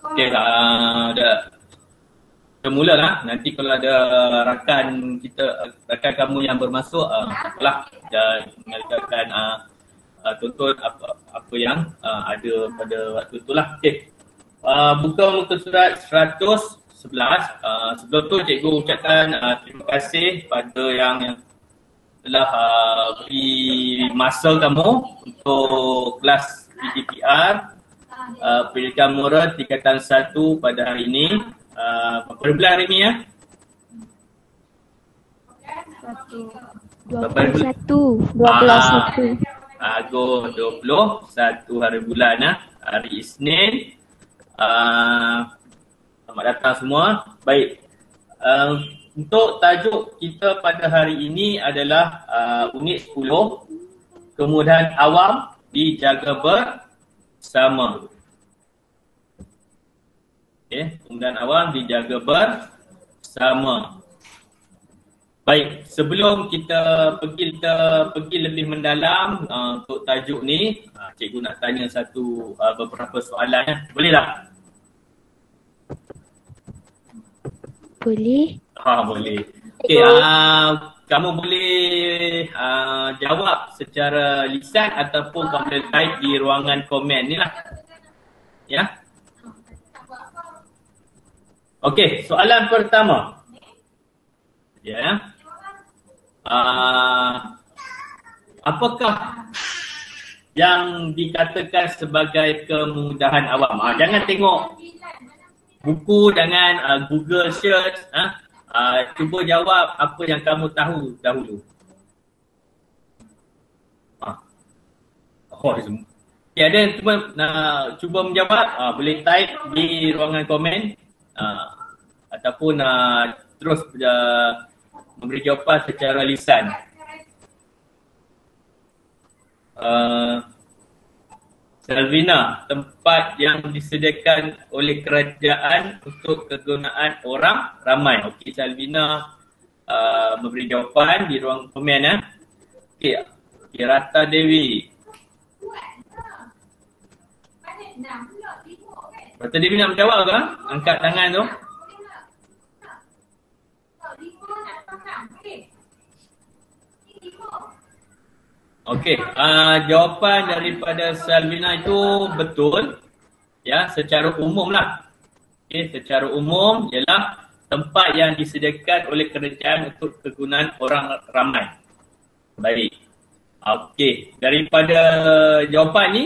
Okay, dah mulalah. Nanti kalau ada rakan kita, rakan kamu yang bermasuk, lah mengajarkan tonton apa yang ada pada waktu itulah. Okay. Buka muka surat 111. Sebelum tu cikgu ucapkan terima kasih pada yang telah beri masa kamu untuk kelas PGPR Pendidikan Moral tingkatan 1 pada hari ini. Berapa bulan hari ini ya? 21. Agustus 21 hari bulan hari Isnin. Selamat datang semua. Baik. Untuk tajuk kita pada hari ini adalah unit 10, kemudahan awam dijaga bersama. Okay, kemudahan awam dijaga bersama. Baik, sebelum kita pergi lebih mendalam untuk tajuk ni, cikgu nak tanya beberapa soalan. Boleh tak? Boleh. Boleh. Okey, kamu boleh jawab secara lisan ataupun kamu boleh type di ruangan komen ni lah. Ya. Okey, soalan pertama. Ya. Apakah yang dikatakan sebagai kemudahan awam? Jangan tengok buku, jangan Google search. Cuba jawab apa yang kamu tahu dahulu. Okay, ada yang cuba menjawab, boleh type di ruangan komen ataupun terus memberi jawapan secara lisan. Selvina, tempat yang disediakan oleh kerajaan untuk kegunaan orang ramai. Okey, Selvina memberi jawapan di ruang komen. Okey, Rata Dewi. Rata Dewi nak menjawab ke? Angkat tangan tu. Okey, jawapan daripada Selvina itu betul. Ya, secara umum lah. Okey, secara umum ialah tempat yang disediakan oleh kerajaan untuk kegunaan orang ramai. Baik. Okey, daripada jawapan ni,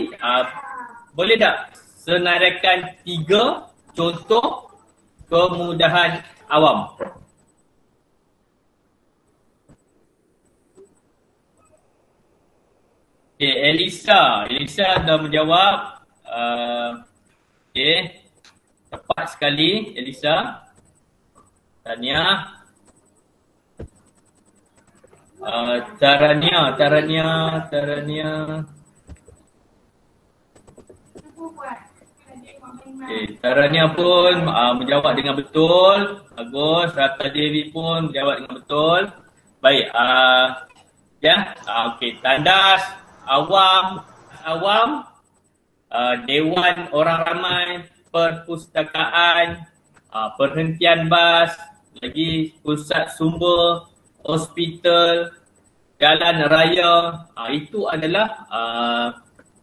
boleh tak senaraikan 3 contoh kemudahan awam? Okay, Elisa dah menjawab. Okay, tepat sekali Elisa. Tania. Tarania. Okay, Tarania pun menjawab dengan betul. Bagus. Rata Dewi pun menjawab dengan betul. Baik. Okey, tandas, awam, dewan orang ramai, perpustakaan, perhentian bas, lagi pusat sumber, hospital, jalan raya, itu adalah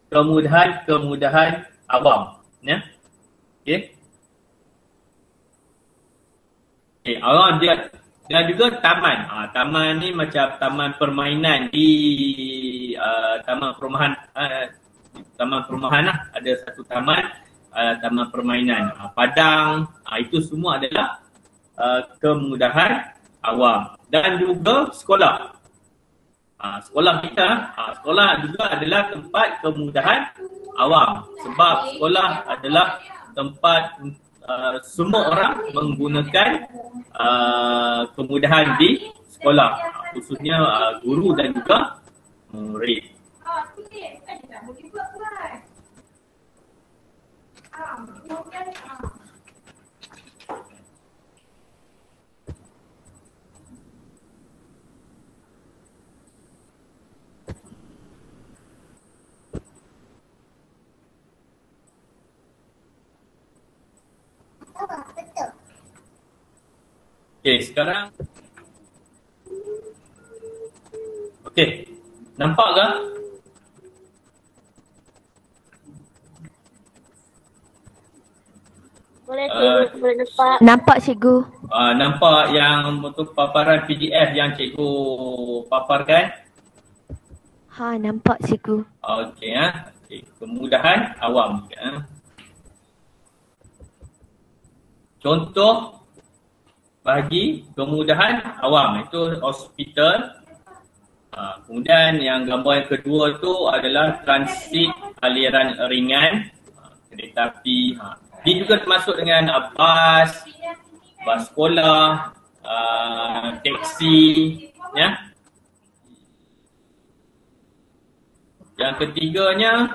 kemudahan awam. Ya. Okey. Dan juga taman. Taman ni macam taman permainan di taman perumahan lah. Ada satu taman permainan. Padang, itu semua adalah kemudahan awam. Dan juga sekolah. Sekolah kita, sekolah juga adalah tempat kemudahan awam. Sebab sekolah adalah tempat semua orang menggunakan kemudahan di sekolah, khususnya guru dan juga murid. Okey, sekarang okey. Nampak ke? Boleh cikgu, boleh nampak. Nampak cikgu. Nampak yang untuk paparan PDF yang cikgu paparkan? Nampak cikgu. Okey Okey. Kemudahan awam. Contoh bagi kemudahan awam itu hospital. Kemudian yang gambar yang kedua tu adalah transit aliran ringan, kereta api. Dia juga termasuk dengan bas sekolah, teksi, ya. Yang ketiganya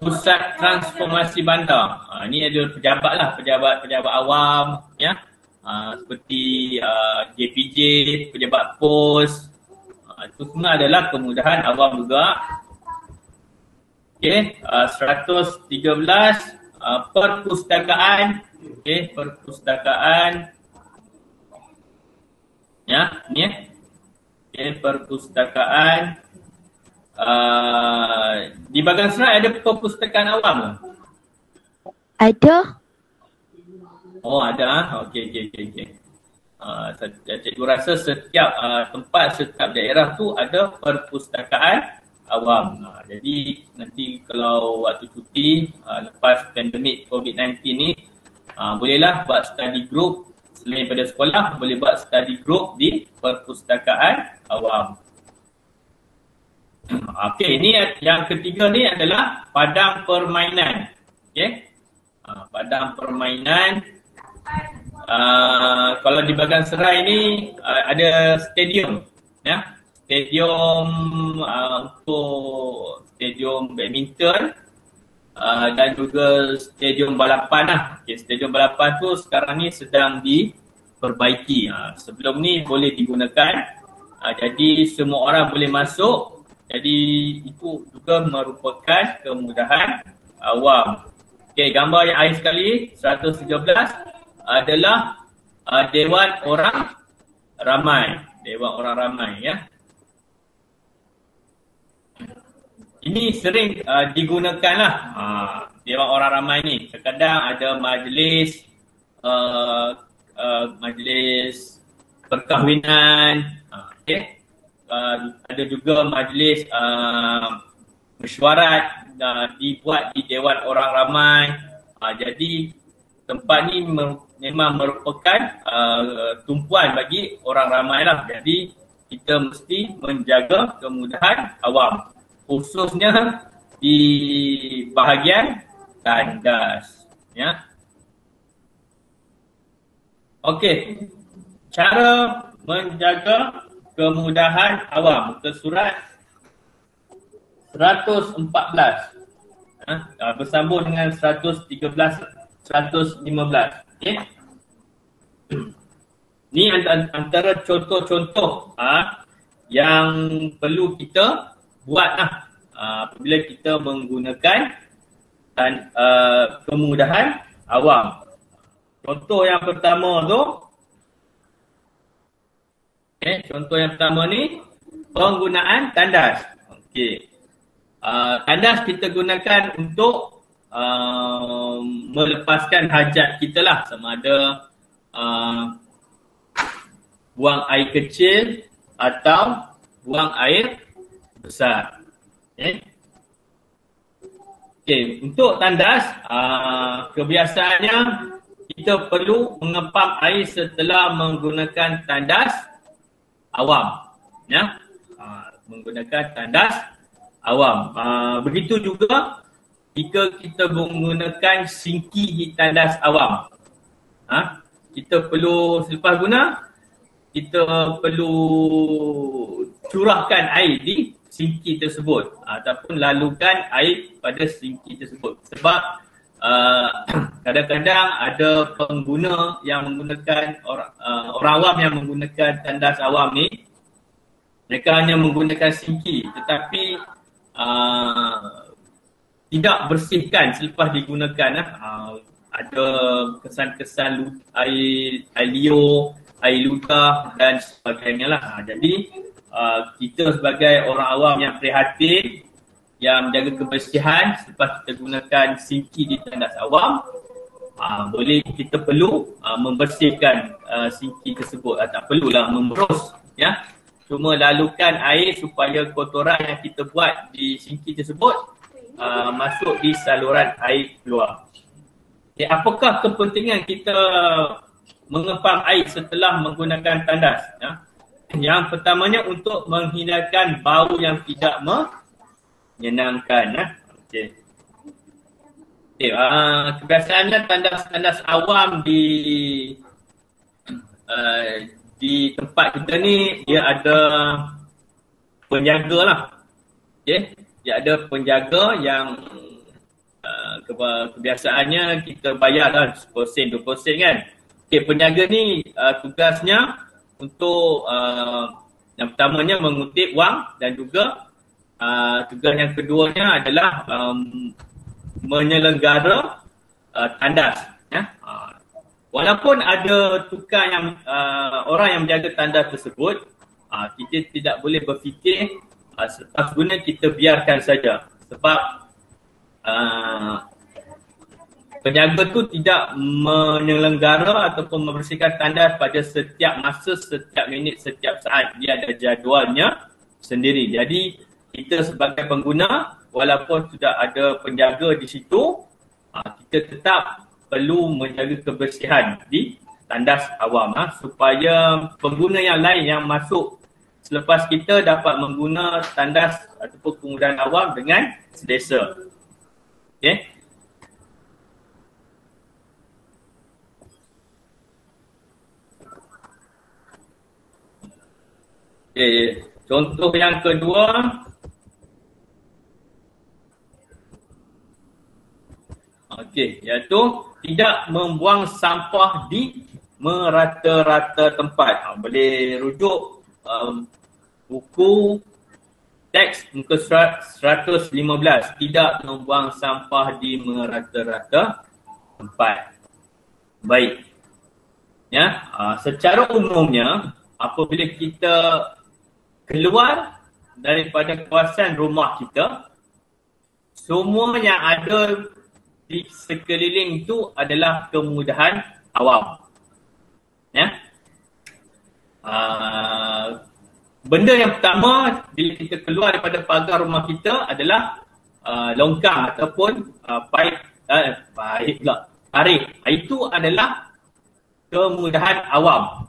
pusat transformasi bandar. Ini ada pejabat lah, pejabat awam, ya. Seperti JPJ, pejabat pos. Itu semua adalah kemudahan awam juga. Okey, 113 perpustakaan. Okey, perpustakaan. Ya, ni Okey, perpustakaan. Di Bagan Serai ada perpustakaan awam ke? Ada. Oh, ada. Okey. Cikgu rasa setiap tempat, setiap daerah tu ada perpustakaan awam. Jadi nanti kalau waktu cuti lepas pandemik COVID-19 ni, bolehlah buat study group. Selain pada sekolah, boleh buat study group di perpustakaan awam. Okey, ni yang ketiga ni adalah padang permainan. Okey. Padang permainan. Kalau di Bagan Serai ni ada stadium, ya. Stadium untuk stadium badminton dan juga stadium balapan lah. Okay, stadium balapan tu sekarang ni sedang diperbaiki. Sebelum ni boleh digunakan. Jadi semua orang boleh masuk. Jadi itu juga merupakan kemudahan awam. Okey, gambar yang akhir sekali 113 adalah Dewan Orang Ramai. Dewan Orang Ramai, ya. Ini sering digunakanlah Dewan Orang Ramai ni. Terkadang ada majlis majlis perkahwinan, okey. Ada juga majlis mesyuarat dibuat di Dewan Orang Ramai. Jadi tempat ni memang merupakan tumpuan bagi orang ramai lah. Jadi kita mesti menjaga kemudahan awam, khususnya di bahagian tandas, ya. Okey, cara menjaga kemudahan awam, muka surat 114 bersambung dengan 113, 115. Okey. Ni antara contoh-contoh yang perlu kita buat apabila kita menggunakan kemudahan awam. Contoh yang pertama tu, contoh yang pertama ni penggunaan tandas. Okey. Tandas kita gunakan untuk melepaskan hajat kita lah, sama ada buang air kecil atau buang air besar. Okey, untuk tandas kebiasaannya kita perlu mengepam air setelah menggunakan tandas awam, ya. Menggunakan tandas awam. Begitu juga jika kita menggunakan sinki di tandas awam. Kita perlu selepas guna, kita perlu curahkan air di sinki tersebut ataupun lalukan air pada sinki tersebut. Sebab kadang-kadang ada pengguna yang menggunakan orang awam yang menggunakan tandas awam ni, mereka hanya menggunakan sinki tetapi tidak bersihkan selepas digunakan. ada kesan-kesan air liur, air ludah dan sebagainya lah. Jadi kita sebagai orang awam yang prihatin, yang menjaga kebersihan selepas kita gunakan sinki di tandas awam, boleh kita perlu membersihkan sinki tersebut. Tak perlulah memberus, ya. Cuma lalukan air supaya kotoran yang kita buat di sinki tersebut masuk di saluran air keluar. Apakah kepentingan kita mengepam air setelah menggunakan tandas? Ya? Yang pertamanya untuk menghindarkan bau yang tidak menyenangkan. Ya? Kebiasaannya tandas-tandas awam di tempat kita ni dia ada penjaga lah. Dia ada penjaga yang kebiasaannya kita bayar lah 10 sen, 20 sen kan. Penjaga ni tugasnya untuk yang pertamanya mengutip wang dan juga tugas yang keduanya adalah menyelenggara tandas. Ya? Walaupun ada tukang yang orang yang menjaga tandas tersebut, kita tidak boleh berfikir selepas guna kita biarkan saja. Sebab penjaga tu tidak menyelenggara ataupun membersihkan tandas pada setiap masa, setiap minit, setiap saat. Dia ada jadualnya sendiri. Jadi kita sebagai pengguna, walaupun sudah ada penjaga di situ, kita tetap perlu menjaga kebersihan di tandas awam supaya pengguna yang lain yang masuk selepas kita dapat mengguna tandas ataupun penggunaan awam dengan selesa. Okay. Contoh yang kedua, iaitu tidak membuang sampah di merata-rata tempat. Boleh rujuk buku teks muka surat 115, tidak membuang sampah di merata-rata tempat. Baik. Ya, secara umumnya apabila kita keluar daripada kawasan rumah kita, semua yang ada di sekeliling itu adalah kemudahan awam. Ya. Benda yang pertama bila kita keluar daripada pagar rumah kita adalah longkang ataupun tarik. Itu adalah kemudahan awam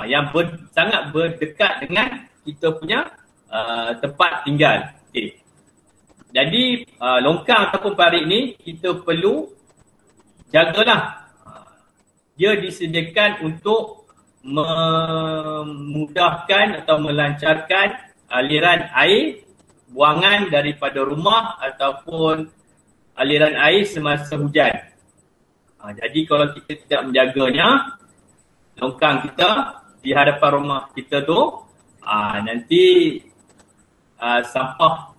yang sangat berdekat dengan kita punya tempat tinggal. Jadi longkang ataupun parit ni kita perlu jagalah. Dia disediakan untuk memudahkan atau melancarkan aliran air buangan daripada rumah ataupun aliran air semasa hujan. Jadi kalau kita tidak menjaganya, longkang kita di hadapan rumah kita tu, nanti sampah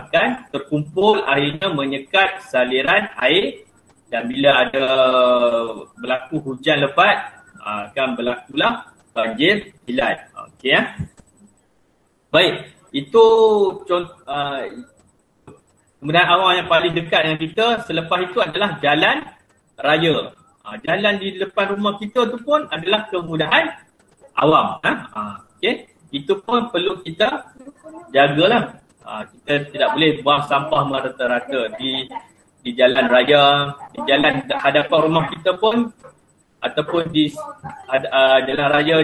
akan terkumpul, akhirnya menyekat saliran air, dan bila ada berlaku hujan lebat, akan berlakulah banjir kilat. Okey ya. Baik, itu contoh kemudahan awam yang paling dekat dengan kita. Selepas itu adalah jalan raya. Jalan di depan rumah kita tu pun adalah kemudahan awam. Okey, itu pun perlu kita jagalah. Kita tidak boleh buang sampah merata-rata di jalan raya, di jalan hadapan rumah kita pun, ataupun di jalan raya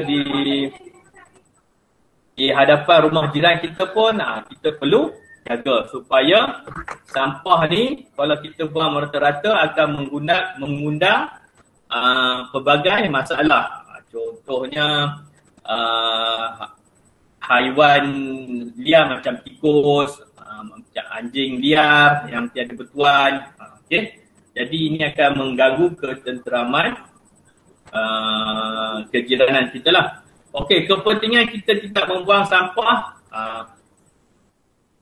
di hadapan rumah jiran kita pun, kita perlu jaga supaya sampah ni kalau kita buang merata-rata akan mengundang pelbagai masalah. Contohnya haiwan liar macam tikus, macam anjing liar yang tiada bertuan. Jadi ini akan mengganggu ketenteraman kejiranan kita lah. Kepentingan kita tidak membuang sampah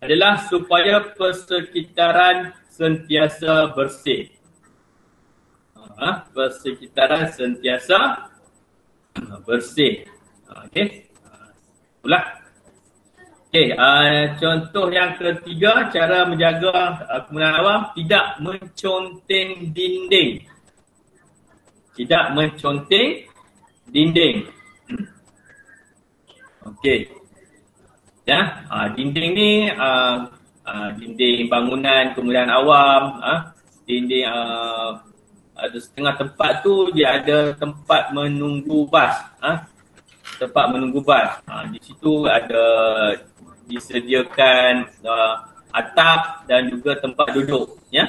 adalah supaya persekitaran sentiasa bersih. Persekitaran sentiasa bersih. Okey. Ulang. Okey, contoh yang ketiga, cara menjaga kemudahan awam, tidak menconteng dinding. Tidak menconteng dinding. Okey. Ya, dinding ni dinding bangunan kemudahan awam, dinding ada setengah tempat tu dia ada tempat menunggu bas, tempat menunggu bas. Di situ ada disediakan atap dan juga tempat duduk, ya.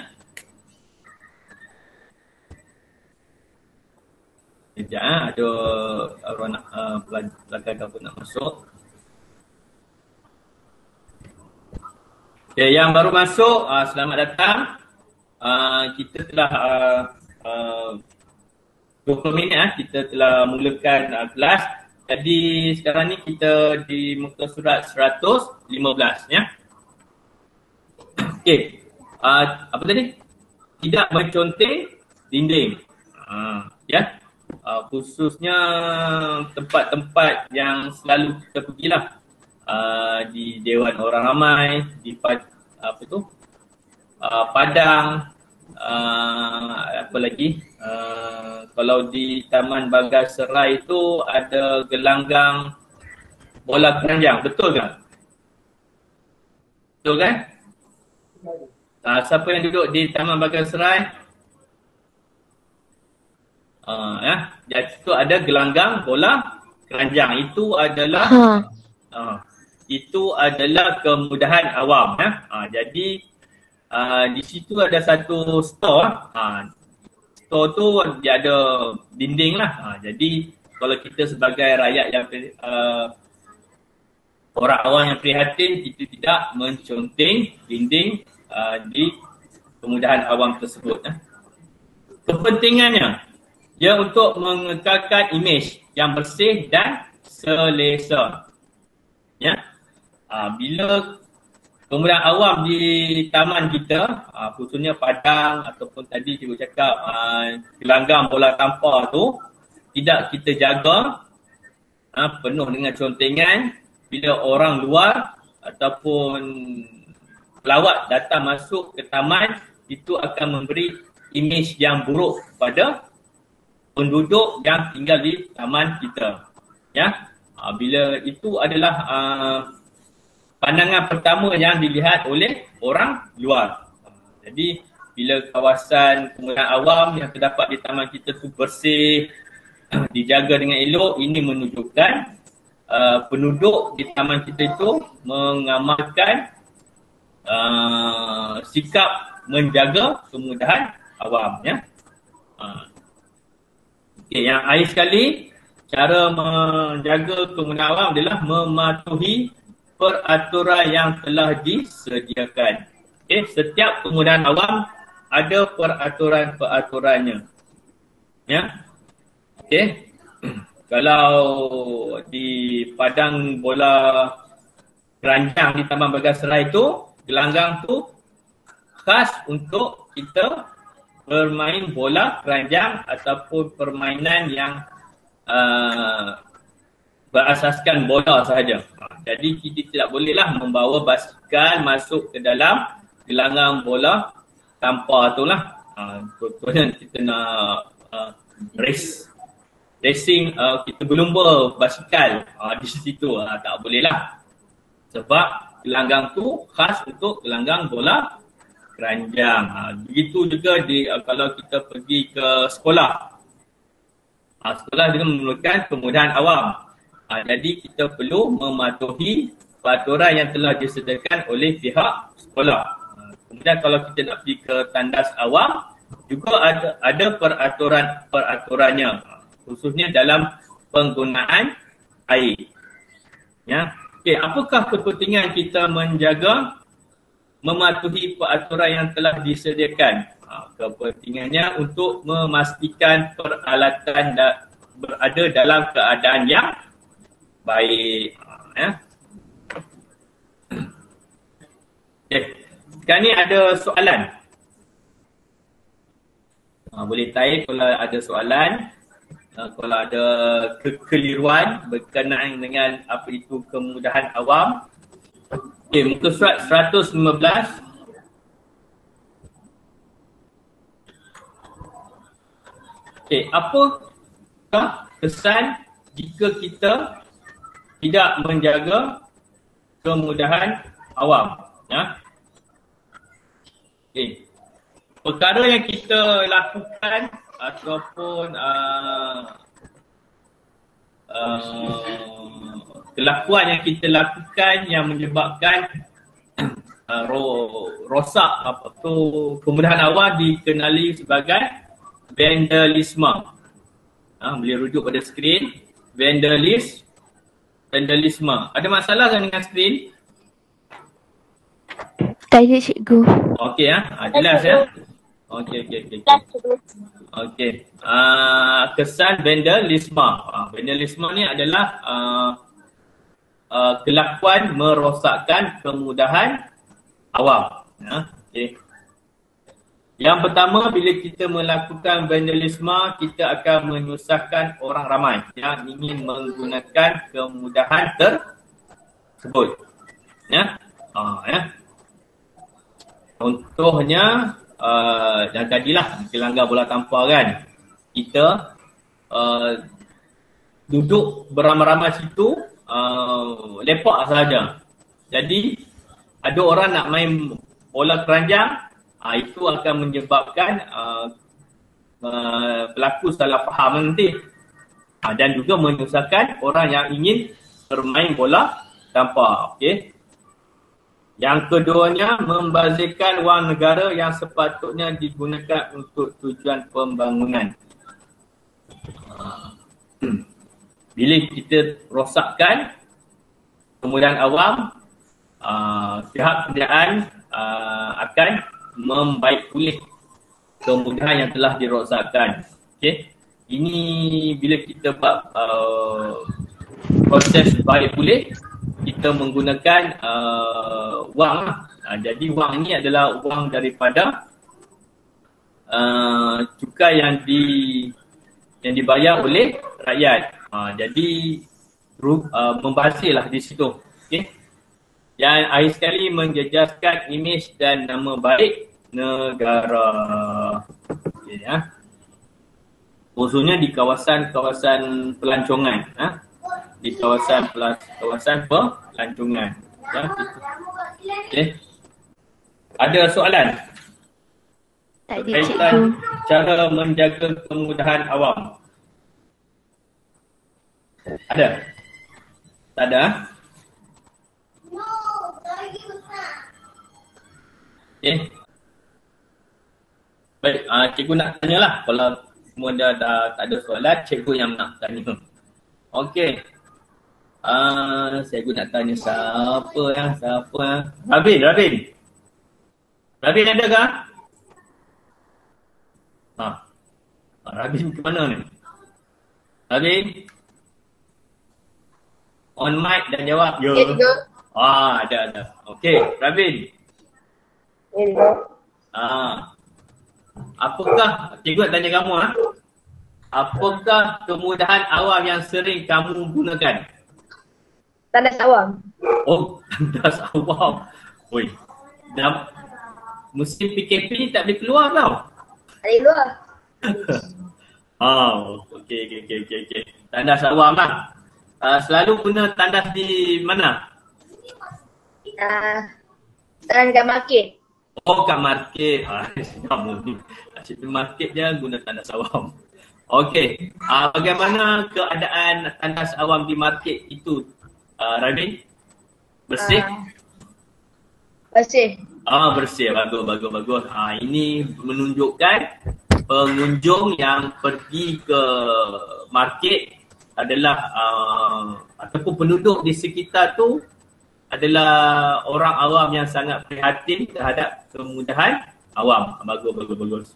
Sekejap, ada orang nak pelakar kamu nak masuk. Okay, yang baru masuk, selamat datang. Kita telah 20 minit kita telah mulakan kelas. Jadi sekarang ni kita di muka surat 115, ya. Okey. Apa tadi? Tidak menconteng dinding. Ya. Khususnya tempat-tempat yang selalu kita pergilah. Di Dewan Orang Ramai, di Padang, apa lagi? Kalau di Taman Bagan Serai itu ada gelanggang bola keranjang, betul kan? Betul kan? Siapa yang duduk di Taman Bagan Serai? Jadi itu ada gelanggang bola keranjang. Itu adalah kemudahan awam, ya. Jadi di situ ada satu store. Store tu dia ada dinding lah. Jadi kalau kita sebagai rakyat yang orang awam yang prihatin, kita tidak menconteng dinding di kemudahan awam tersebut. Kepentingannya dia untuk mengekalkan imej yang bersih dan selesa. Ya. Bila kemudahan awam di taman kita, khususnya Padang ataupun tadi cikgu cakap gelanggang bola tampar tu tidak kita jaga penuh dengan contengan, bila orang luar ataupun pelawat datang masuk ke taman, itu akan memberi imej yang buruk kepada penduduk yang tinggal di taman kita. Ya. Bila itu adalah pandangan pertama yang dilihat oleh orang luar. Jadi bila kawasan kemudahan awam yang terdapat di taman kita tu bersih, dijaga dengan elok, ini menunjukkan penduduk di taman kita itu mengamalkan sikap menjaga kemudahan awam, ya. Okey, yang akhir sekali, cara menjaga kemudahan awam adalah mematuhi peraturan yang telah disediakan. Okay, setiap kemudahan awam ada peraturan-peraturannya. Ya. Okey. Kalau di padang bola keranjang di Taman Bagan Serai itu, gelanggang tu khas untuk kita bermain bola keranjang ataupun permainan yang berasaskan bola sahaja. Jadi kita tidak bolehlah membawa basikal masuk ke dalam gelanggang bola tampar tu lah. Contohnya kita nak racing, kita berlumba basikal di situ, tak bolehlah. Sebab gelanggang tu khas untuk gelanggang bola keranjang. Begitu juga kalau kita pergi ke sekolah. Sekolah juga memerlukan kemudahan awam. Jadi kita perlu mematuhi peraturan yang telah disediakan oleh pihak sekolah. Kemudian kalau kita nak pergi ke tandas awam, juga ada peraturannya, khususnya dalam penggunaan air. Ya. Okey, apakah kepentingan kita mematuhi peraturan yang telah disediakan? Kepentingannya untuk memastikan peralatan berada dalam keadaan yang baik. Okay. Sekarang ni ada soalan. Boleh type kalau ada soalan, kalau ada kekeliruan berkenaan dengan apa itu kemudahan awam. Okey, muka surat 115. Okey, apakah kesan jika kita tidak menjaga kemudahan awam? Ya. Okey. Perkara yang kita lakukan ataupun kelakuan yang kita lakukan yang menyebabkan rosak apa tu kemudahan awam dikenali sebagai vandalisme. Boleh rujuk pada skrin. Vandalisme. Ada masalah kan dengan skrin? Tak ada cikgu. Okey jelas ya. Okey. Okey. Kesan vandalisme. Vandalisme ni adalah kelakuan merosakkan kemudahan awam. Okey. Yang pertama, bila kita melakukan vandalisme, kita akan menyusahkan orang ramai yang ingin menggunakan kemudahan tersebut. Contohnya, yang tadilah kita langgar bola tampar kan. Kita duduk beramai-ramai situ, lepak sahaja. Jadi, ada orang nak main bola keranjang, itu akan menyebabkan berlaku salah faham nanti. Dan juga menyusahkan orang yang ingin bermain bola tampar. Okey. Yang keduanya, membazirkan wang negara yang sepatutnya digunakan untuk tujuan pembangunan. Bila kita rosakkan kemudahan awam, pihak kerajaan akan membaik pulih kemudahan yang telah dirosakkan. Okey. Ini bila kita buat proses baik pulih, kita menggunakan wang lah. Jadi wang ini adalah wang daripada cukai yang dibayar oleh rakyat. Jadi membazirlah di situ. Okey. Yang akhir sekali menjejaskan imej dan nama baik negara. Okay, khususnya di kawasan-kawasan pelancongan. Di kawasan pelancongan. Okay. Ada soalan? Tak ada cikgu. Cara menjaga kemudahan awam. Ada? Tak ada? Okay. Baik, cikgu nak tanyalah. Kalau semua dah tak ada soalan, cikgu yang nak tanya. Okey. Cikgu nak tanya siapa? Rabin ada kah? Rabin ke mana ni? Rabin? On mic dan jawab. Ya, cikgu. Ada. Okey, Rabin. Ya, cikgu. Apakah, cikgu nak tanya kamu apakah kemudahan awam yang sering kamu gunakan? Tandas awam. Oh, tandas awam. Oi. Dah musim PKP ni tak boleh keluar tau. Tak boleh keluar. Okey. Tandas awam lah. Selalu guna tandas di mana? Tandas kat market. Oh, kat market. Sama ni. Asyik market je guna tandas awam. Okey. Bagaimana keadaan tandas awam di market itu, Rabin? Bersih? Bersih. Bersih. Bagus. Ini menunjukkan pengunjung yang pergi ke market adalah ataupun penduduk di sekitar tu adalah orang awam yang sangat prihatin terhadap kemudahan awam. Bagus.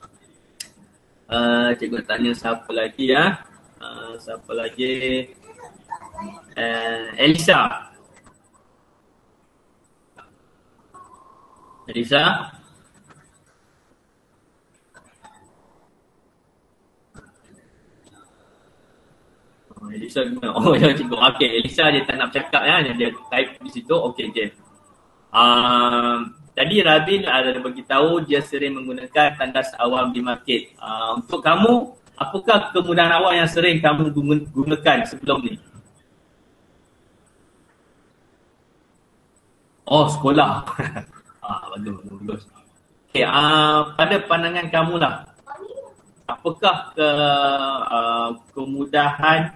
Cikgu tanya siapa lagi siapa lagi? Elisa. Elisa gimana? Oh ya cikgu. Okey, Elisa dia tak nak cakap ya, dia type di situ. Okey. Tadi Rabin ada beritahu dia sering menggunakan tandas awam di market. Untuk kamu, apakah kemudahan awam yang sering kamu gunakan sebelum ni? Oh, sekolah. Bagus. Okey, pada pandangan kamu lah, apakah kemudahan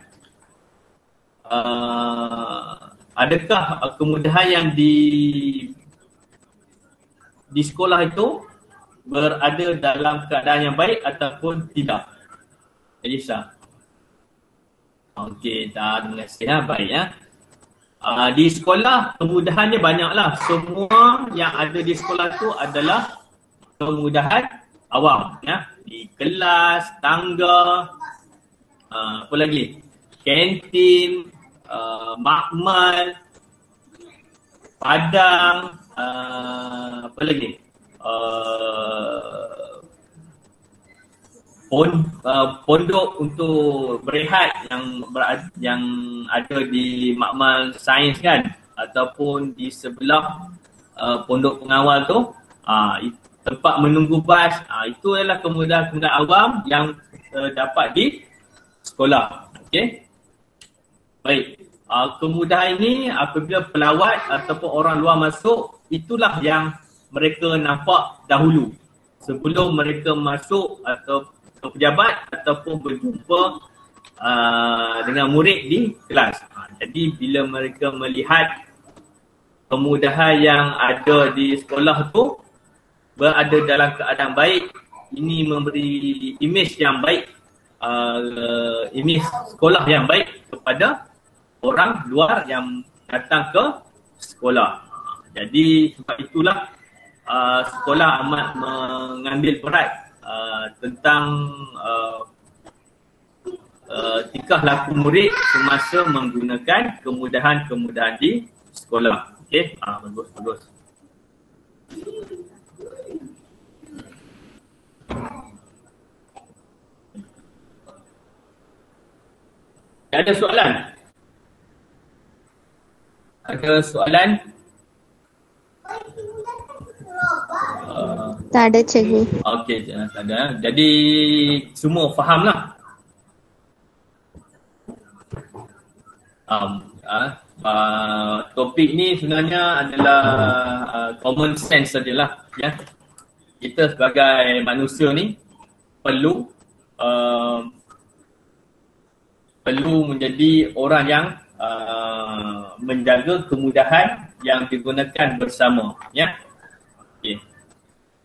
adakah kemudahan yang di sekolah itu berada dalam keadaan yang baik ataupun tidak? Elisa. Okey, terima kasih ya. Baik ya. Di sekolah kemudahannya banyaklah. Semua yang ada di sekolah tu adalah kemudahan awam ya. Di kelas, tangga, apa lagi? Kantin, makmal, padang, apa lagi? Pondok untuk berehat yang ada di makmal sains kan, ataupun di sebelah pondok pengawal tu, tempat menunggu bas, itu adalah kemudahan awam yang dapat di sekolah. Okey. Baik. Kemudahan ini apabila pelawat ataupun orang luar masuk, itulah yang mereka nampak dahulu sebelum mereka masuk atau pejabat ataupun berjumpa dengan murid di kelas. Jadi bila mereka melihat kemudahan yang ada di sekolah tu berada dalam keadaan baik, ini memberi imej yang baik, imej sekolah yang baik kepada orang luar yang datang ke sekolah. Jadi sebab itulah sekolah amat mengambil berat tentang tingkah laku murid semasa menggunakan kemudahan-kemudahan di sekolah. Okey, bagus. Ada soalan? Ada soalan? Tak ada cikgu. Okey, tak ada. Jadi semua fahamlah. Topik ni sebenarnya adalah common sense sajalah ya. Kita sebagai manusia ni perlu menjadi orang yang menjaga kemudahan yang digunakan bersama ya. Okey.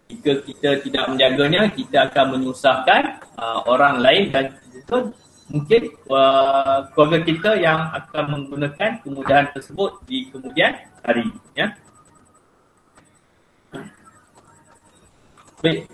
Jika kita tidak menjaganya, kita akan menyusahkan orang lain dan juga mungkin keluarga kita yang akan menggunakan kemudahan tersebut di kemudian hari ya. Baik.